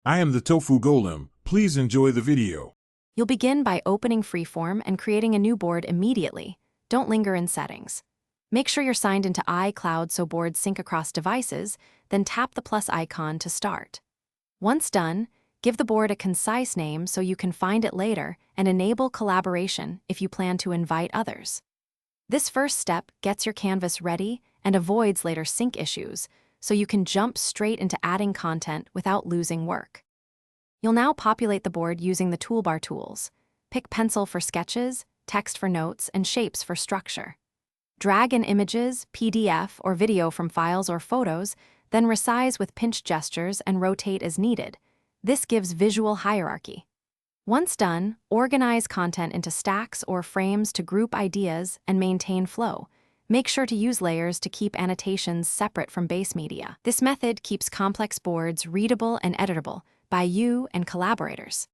I am the Tofu Golem. Please enjoy the video. You'll begin by opening Freeform and creating a new board immediately. Don't linger in settings. Make sure you're signed into iCloud so boards sync across devices, then tap the plus icon to start. Once done, give the board a concise name so you can find it later and enable collaboration if you plan to invite others. This first step gets your canvas ready and avoids later sync issues, so you can jump straight into adding content without losing work. You'll now populate the board using the toolbar tools. Pick pencil for sketches, text for notes, and shapes for structure. Drag in images, PDF, or video from files or photos, then resize with pinch gestures and rotate as needed. This gives visual hierarchy. Once done, organize content into stacks or frames to group ideas and maintain flow. Make sure to use layers to keep annotations separate from base media. This method keeps complex boards readable and editable by you and collaborators.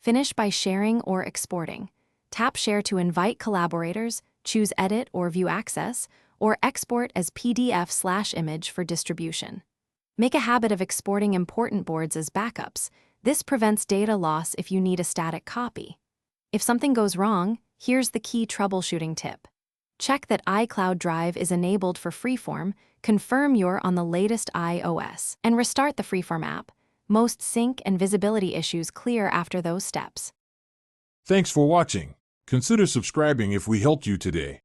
Finish by sharing or exporting. Tap Share to invite collaborators, choose Edit or View Access, or export as PDF/image for distribution. Make a habit of exporting important boards as backups. This prevents data loss if you need a static copy. If something goes wrong, here's the key troubleshooting tip. Check that iCloud Drive is enabled for Freeform, confirm you're on the latest iOS, and restart the Freeform app. Most sync and visibility issues clear after those steps. Thanks for watching. Consider subscribing if we helped you today.